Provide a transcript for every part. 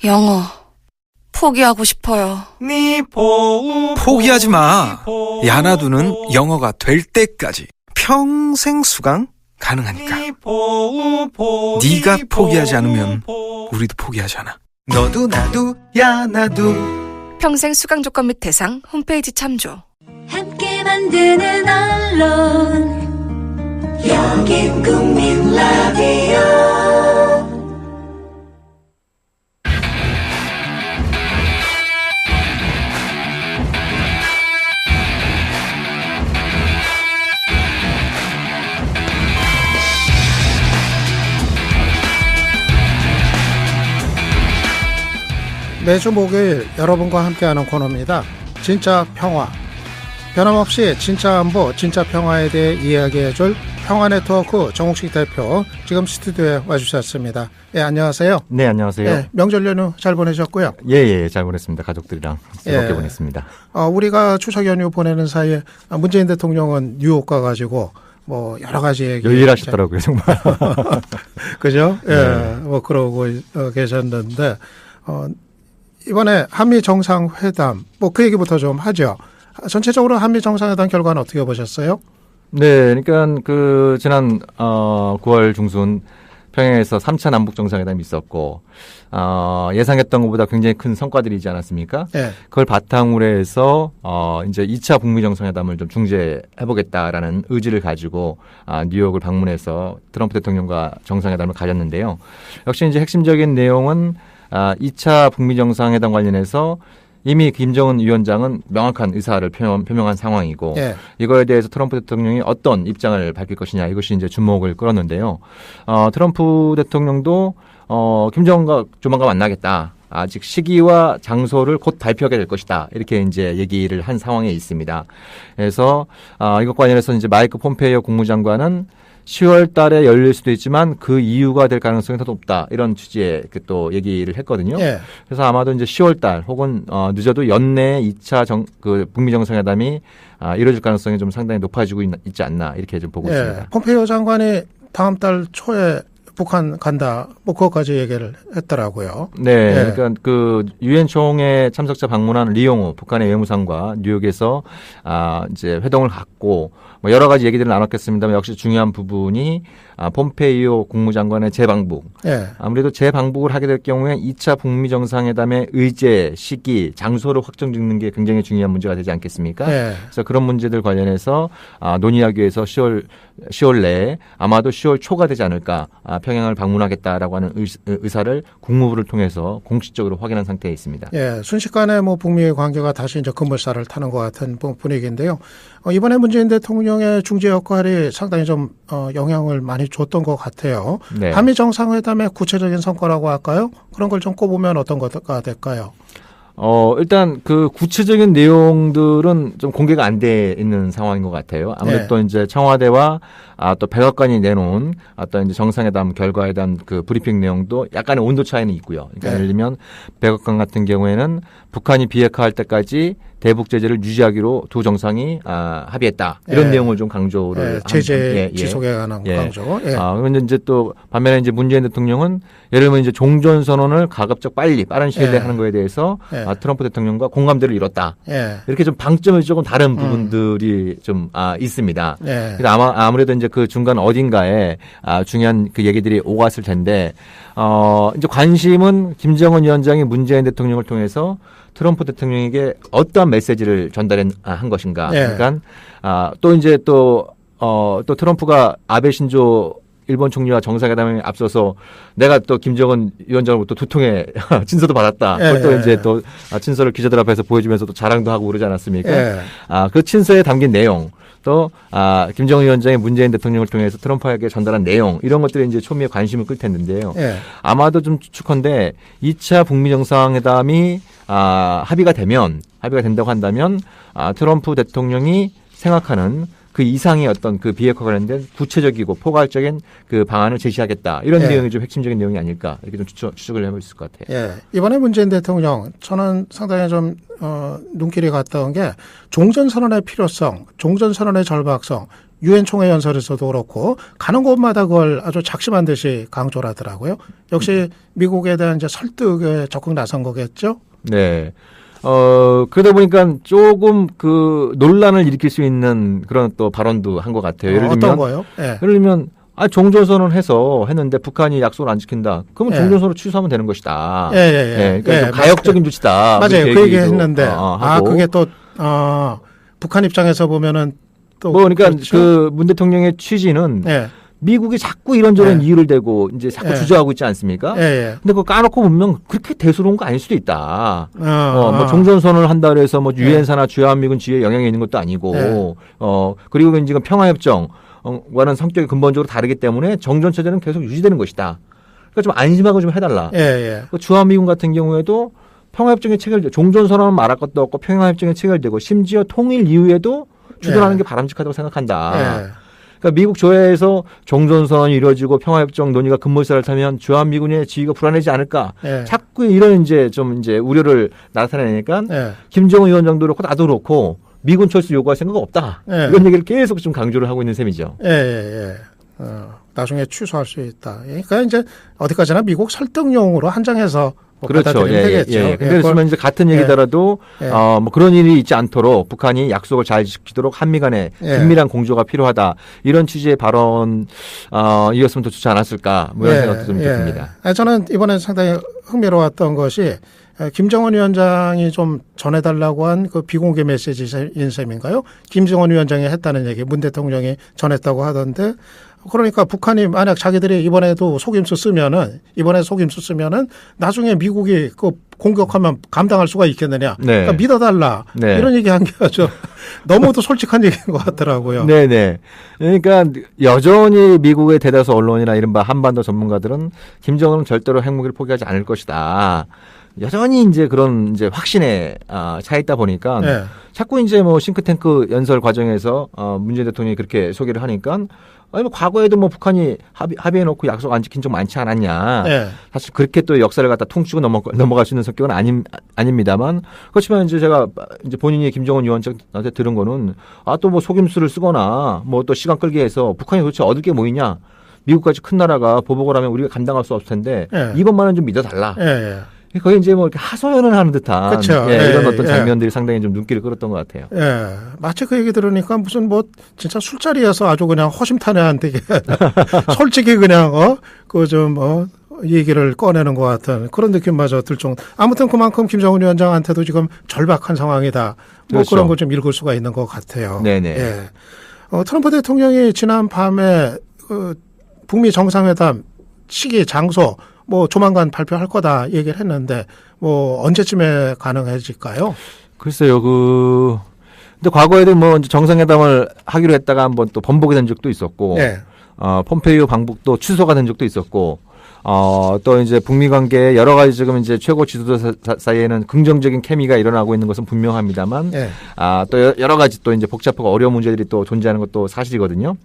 영어 포기하고 싶어요. 포기하지 마. 야나두는 영어가 될 때까지 평생 수강 가능하니까. 네가 포기하지 않으면 우리도 포기하지 않아. 너도 나도 야나두. 평생 수강 조건 및 대상 홈페이지 참조. 함께 만드는 언론 여긴 국민 라디오. 매주 목요일 여러분과 함께하는 코너입니다. 진짜 평화. 변함없이 진짜 안보, 진짜 평화에 대해 이야기해줄 평화네트워크 정옥식 대표 지금 스튜디오에 와주셨습니다. 예, 안녕하세요. 네, 안녕하세요. 예, 명절 연휴 잘 보내셨고요. 예, 잘 보냈습니다. 가족들이랑 즐겁게 보냈습니다. 우리가 추석 연휴 보내는 사이에 문재인 대통령은 뉴욕 가가지고 뭐 여러 가지 얘기 열일하셨더라고요, 정말. 그죠? 예, 네. 뭐 그러고 계셨는데 이번에 한미 정상회담 뭐 그 얘기부터 좀 하죠. 전체적으로 한미 정상회담 결과는 어떻게 보셨어요? 네, 그러니까 그 지난 9월 중순 평양에서 3차 남북 정상회담이 있었고 예상했던 것보다 굉장히 큰 성과들이지 않았습니까? 네. 그걸 바탕으로 해서 이제 2차 북미 정상회담을 좀 중재해 보겠다라는 의지를 가지고 뉴욕을 방문해서 트럼프 대통령과 정상회담을 가졌는데요. 역시 이제 핵심적인 내용은 2차 북미 정상회담 관련해서 이미 김정은 위원장은 명확한 의사를 표명한 상황이고 예. 이거에 대해서 트럼프 대통령이 어떤 입장을 밝힐 것이냐 이것이 이제 주목을 끌었는데요. 트럼프 대통령도 김정은과 조만간 만나겠다. 아직 시기와 장소를 곧 발표하게 될 것이다. 이렇게 이제 얘기를 한 상황에 있습니다. 그래서 이것 관련해서 이제 마이크 폼페이오 국무장관은 10월 달에 열릴 수도 있지만 그 이유가 될 가능성이 더 높다. 이런 취지의 또 얘기를 했거든요. 예. 그래서 아마도 이제 10월 달 혹은 늦어도 연내 2차 북미 정상회담이 이루어질 가능성이 좀 상당히 높아지고 있지 않나 이렇게 좀 보고 있습니다. 폼페이오 장관이 다음 달 초에 북한 간다. 뭐 그것까지 얘기를 했더라고요. 네, 예. 그러니까 그 유엔 총회 참석자 방문한 리용호 북한의 외무상과 뉴욕에서 이제 회동을 갖고 뭐 여러 가지 얘기들을 나눴겠습니다만 역시 중요한 부분이 폼페이오 국무장관의 재방북. 예. 아무래도 재방북을 하게 될 경우에 2차 북미 정상회담의 의제, 시기, 장소를 확정짓는 게 굉장히 중요한 문제가 되지 않겠습니까? 예. 그래서 그런 문제들 관련해서 논의하기 위해서 10월 내에 아마도 10월 초가 되지 않을까 평양을 방문하겠다라고 하는 의사를 국무부를 통해서 공식적으로 확인한 상태에 있습니다. 예, 순식간에 뭐 북미의 관계가 다시 이제 급물살을 타는 것 같은 분위기인데요. 이번에 문재인 대통령의 중재 역할이 상당히 좀 영향을 많이 줬던 것 같아요. 네. 한미 정상회담의 구체적인 성과라고 할까요? 그런 걸 좀 꼽으면 어떤 거가 될까요? 일단 그 구체적인 내용들은 좀 공개가 안 돼 있는 상황인 것 같아요. 아무래도 이제 청와대와 또 백악관이 내놓은 어떤 이제 정상회담 결과에 대한 그 브리핑 내용도 약간의 온도 차이는 있고요. 그러니까 예를 들면 백악관 같은 경우에는 북한이 비핵화할 때까지 대북 제재를 유지하기로 두 정상이 합의했다. 이런 내용을 좀 강조를 제재 지속에 관한 강조. 그런데 이제 또 반면에 이제 문재인 대통령은 예를 들면 이제 종전 선언을 가급적 빠른 시일 내에 하는 거에 대해서 트럼프 대통령과 공감대를 이뤘다. 이렇게 좀 방점이 조금 다른 부분들이 좀 있습니다. 그래서 아무래도 이제 그 중간 어딘가에 중요한 그 얘기들이 오갔을 텐데 이제 관심은 김정은 위원장이 문재인 대통령을 통해서 트럼프 대통령에게 어떠한 메시지를 전달한 것인가. 그러니까 또 이제 또 트럼프가 아베 신조 일본 총리와 정상회담에 앞서서 내가 또 김정은 위원장으로부터 두 통의 친서도 받았다. 그걸 또 이제 또 친서를 기자들 앞에서 보여주면서 또 자랑도 하고 그러지 않았습니까? 그 친서에 담긴 내용. 또 김정은 위원장이 문재인 대통령을 통해서 트럼프에게 전달한 내용 이런 것들이 이제 초미의 관심을 끌 텐데요. 아마도 좀 추측컨대 2차 북미 정상회담이 합의가 된다고 한다면 트럼프 대통령이 생각하는 그 이상의 어떤 그 비핵화 관련된 구체적이고 포괄적인 그 방안을 제시하겠다. 이런 예. 내용이 좀 핵심적인 내용이 아닐까 이렇게 좀 추측을 해볼 수 있을 것 같아요. 예. 이번에 문재인 대통령 저는 상당히 좀 눈길이 갔던 게 종전선언의 필요성, 종전선언의 절박성, 유엔 총회 연설에서도 그렇고 가는 곳마다 그걸 아주 작심한 듯이 강조를 하더라고요. 역시 미국에 대한 이제 설득에 적극 나선 거겠죠? 네. 그러다 보니까 조금 그 논란을 일으킬 수 있는 그런 또 발언도 한 것 같아요. 예를 들면 어떤 거요? 예. 예를 들면 종전선언 했는데 북한이 약속을 안 지킨다. 그러면 예. 종전선언 취소하면 되는 것이다. 예. 그러니까 예. 좀 가역적인 조치다. 맞아요. 그 얘기 했는데 하고. 그게 또 북한 입장에서 보면은 또 그러니까 그렇죠? 그 문 대통령의 취지는 예. 미국이 자꾸 이런저런 예. 이유를 대고 이제 자꾸 예. 주저하고 있지 않습니까? 예. 근데 그거 까놓고 보면 그렇게 대수로운 거 아닐 수도 있다. 뭐 어. 종전선언을 한다 그래서 뭐 유엔사나 주한미군 지휘에 영향이 있는 것도 아니고, 예. 그리고 지금 평화협정 과는 성격이 근본적으로 다르기 때문에 정전체제는 계속 유지되는 것이다. 그러니까 좀 안심하고 좀 해달라. 예. 그 주한미군 같은 경우에도 평화협정이 체결되고 종전선언은 말할 것도 없고 평화협정이 체결되고 심지어 통일 이후에도 주둔하는 예. 게 바람직하다고 생각한다. 예. 그러니까 미국 조회에서 종전선언이 이루어지고 평화협정 논의가 급물살을 타면 주한미군의 지위가 불안해지지 않을까. 예. 자꾸 이런 이제 우려를 나타내니까 예. 김정은 위원장도 그렇고 나도 그렇고 미군 철수 요구할 생각 없다. 예. 이런 얘기를 계속 좀 강조를 하고 있는 셈이죠. 예. 나중에 취소할 수 있다. 그러니까 이제 어디까지나 미국 설득용으로 한정해서 뭐 그렇죠. 받아들이면 되겠죠. 근데 그렇지만 이제 같은 얘기더라도 예. 뭐 그런 일이 있지 않도록 북한이 약속을 잘 지키도록 한미 간에 예. 긴밀한 공조가 필요하다. 이런 취지의 발언 이었으면 더 좋지 않았을까. 뭐 이런 생각도 좀 듭니다. 저는 이번에 상당히 흥미로웠던 것이 김정은 위원장이 좀 전해달라고 한 그 비공개 메시지인 셈인가요? 김정은 위원장이 했다는 얘기 문 대통령이 전했다고 하던데 그러니까 북한이 만약 자기들이 이번에 속임수 쓰면은 나중에 미국이 그 공격하면 감당할 수가 있겠느냐. 네. 그러니까 믿어달라. 네. 이런 얘기 한 게 아주 너무도 솔직한 얘기인 것 같더라고요. 네네. 그러니까 여전히 미국의 대다수 언론이나 이른바 한반도 전문가들은 김정은은 절대로 핵무기를 포기하지 않을 것이다. 여전히 이제 그런 이제 확신에 차 있다 보니까 네. 자꾸 이제 뭐 싱크탱크 연설 과정에서 문재인 대통령이 그렇게 소개를 하니까 뭐 과거에도 뭐 북한이 합의해놓고 약속 안 지킨 적 많지 않았냐. 네. 사실 그렇게 또 역사를 갖다 퉁치고 넘어갈 수 있는 성격은 아닙니다만 그렇지만 이제 제가 이제 본인이 김정은 위원장한테 들은 거는 또 뭐 속임수를 쓰거나 뭐 또 시간 끌기 해서 북한이 도대체 얻을 게 뭐 있냐. 미국까지 큰 나라가 보복을 하면 우리가 감당할 수 없을 텐데 이번만은 좀 믿어달라. 거의 이제 뭐 이렇게 하소연을 하는 듯한 그렇죠. 이런 어떤 장면들이 상당히 좀 눈길을 끌었던 것 같아요. 마치 그 얘기 들으니까 무슨 뭐 진짜 술자리에서 아주 그냥 허심탄회한 되게 솔직히 그냥 얘기를 꺼내는 것 같은 그런 느낌마저 들 정도. 아무튼 그만큼 김정은 위원장한테도 지금 절박한 상황이다. 뭐 그렇죠. 그런 걸 좀 읽을 수가 있는 것 같아요. 네네. 트럼프 대통령이 지난 밤에 북미 정상회담 시기 장소 뭐 조만간 발표할 거다 얘기를 했는데 뭐 언제쯤에 가능해질까요? 글쎄요, 근데 과거에도 뭐 정상회담을 하기로 했다가 한번 또 번복이 된 적도 있었고, 폼페이오 방북도 취소가 된 적도 있었고, 또 이제 북미 관계에 여러 가지 지금 이제 최고 지도자 사이에는 긍정적인 케미가 일어나고 있는 것은 분명합니다만, 또 여러 가지 또 이제 복잡하고 어려운 문제들이 또 존재하는 것도 사실이거든요.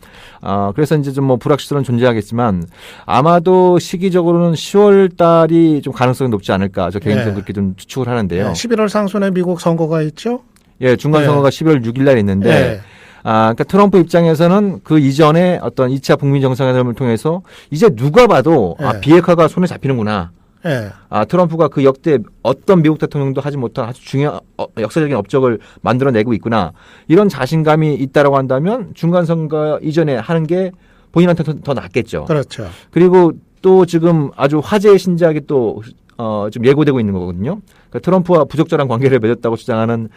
그래서 이제 좀 뭐 불확실성은 존재하겠지만, 아마도 시기적으로는 10월 달이 좀 가능성이 높지 않을까, 저 개인적으로 그렇게 좀 추측을 하는데요. 11월 상순에 미국 선거가 있죠? 중간 선거가 11월 6일 날 있는데, 그러니까 트럼프 입장에서는 그 이전에 어떤 2차 북미 정상회담을 통해서 이제 누가 봐도 비핵화가 손에 잡히는구나. 트럼프가 그 역대 어떤 미국 대통령도 하지 못한 아주 중요한 역사적인 업적을 만들어내고 있구나. 이런 자신감이 있다라고 한다면 중간 선거 이전에 하는 게 본인한테 더 낫겠죠. 그렇죠. 그리고 또 지금 아주 화제의 신작이 또 좀 예고되고 있는 거거든요. 그러니까 트럼프와 부적절한 관계를 맺었다고 주장하는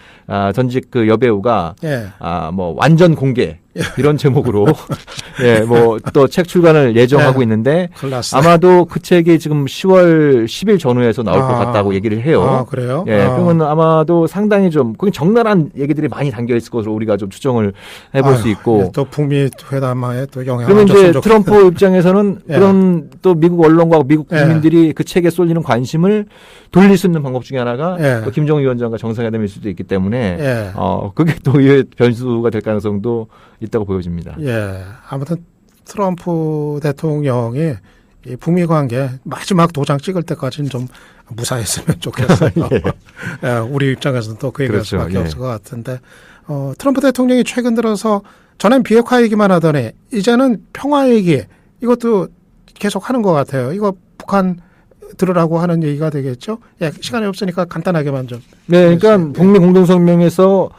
전직 그 여배우가 뭐 완전 공개 이런 제목으로 뭐 또 책 출간을 예정하고 있는데 클라스. 아마도 그 책이 지금 10월 10일 전후에서 나올 것 같다고 얘기를 해요. 그래요? 그러면 아마도 상당히 좀 거기 적나라한 얘기들이 많이 담겨 있을 것으로 우리가 좀 추정을 해볼 수 있고. 또 북미 회담에 또 영향을 그러면 이제 줬으면 트럼프 입장에서는 그런 또 미국 언론과 미국 국민들이 그 책에 쏠리는 관심을 돌릴 수 있는 방법 중에 하나가 또 김정은 위원장과 정상회담일 수도 있기 때문에 그게 또 의외의 변수가 될 가능성도 있다고 보여집니다. 예. 아무튼 트럼프 대통령이 이 북미 관계 마지막 도장 찍을 때까지는 좀 무사했으면 좋겠어요. 예. 예, 우리 입장에서는 또 그 얘기할 그렇죠. 수밖에 예. 없을 것 같은데 트럼프 대통령이 최근 들어서 전엔 비핵화 얘기만 하더니 이제는 평화 얘기 이것도 계속 하는 것 같아요. 이거 북한 들으라고 하는 얘기가 되겠죠? 예, 시간이 없으니까 간단하게만 좀. 네, 그러니까 북미 공동성명에서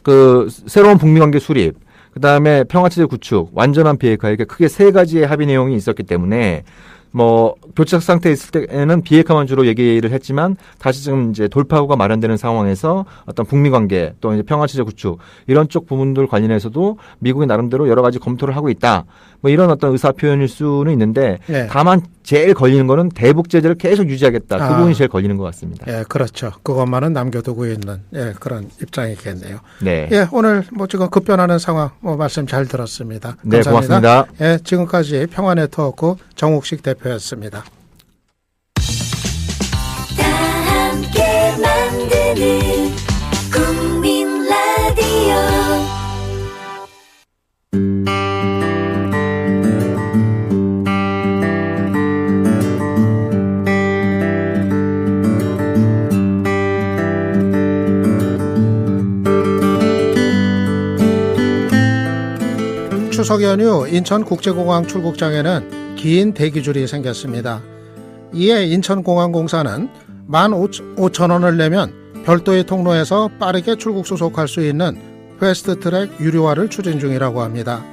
그 새로운 북미 관계 수립, 그 다음에 평화체제 구축, 완전한 비핵화 이렇게 크게 세 가지의 합의 내용이 있었기 때문에 뭐 교착 상태에 있을 때에는 비핵화만 주로 얘기를 했지만 다시 지금 이제 돌파구가 마련되는 상황에서 어떤 북미 관계 또 이제 평화체제 구축 이런 쪽 부분들 관련해서도 미국이 나름대로 여러 가지 검토를 하고 있다. 뭐 이런 어떤 의사 표현일 수는 있는데 예. 다만 제일 걸리는 거는 대북 제재를 계속 유지하겠다. 그 부분이 제일 걸리는 것 같습니다. 예, 그렇죠. 그것만은 남겨두고 있는 그런 입장이겠네요. 네. 예, 오늘 뭐 지금 급변하는 상황 말씀 잘 들었습니다. 네, 감사합니다. 고맙습니다. 예, 지금까지 평화네트워크 정옥식 대표였습니다. 다 함께 만드는 국민 라디오 추석 연휴 인천국제공항 출국장에는 긴 대기줄이 생겼습니다. 이에 인천공항공사는 15,000원을 내면 별도의 통로에서 빠르게 출국 수속할 수 있는 패스트트랙 유료화를 추진 중이라고 합니다.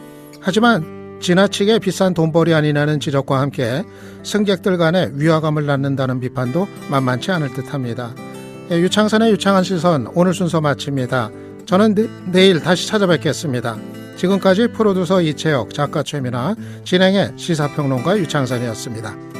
하지만 지나치게 비싼 돈벌이 아니냐는 지적과 함께 승객들 간의 위화감을 낳는다는 비판도 만만치 않을 듯합니다. 유창선의 유창한 시선 오늘 순서 마칩니다. 저는 내일 다시 찾아뵙겠습니다. 지금까지 프로듀서 이채혁, 작가 최민아, 진행의 시사평론가 유창선이었습니다.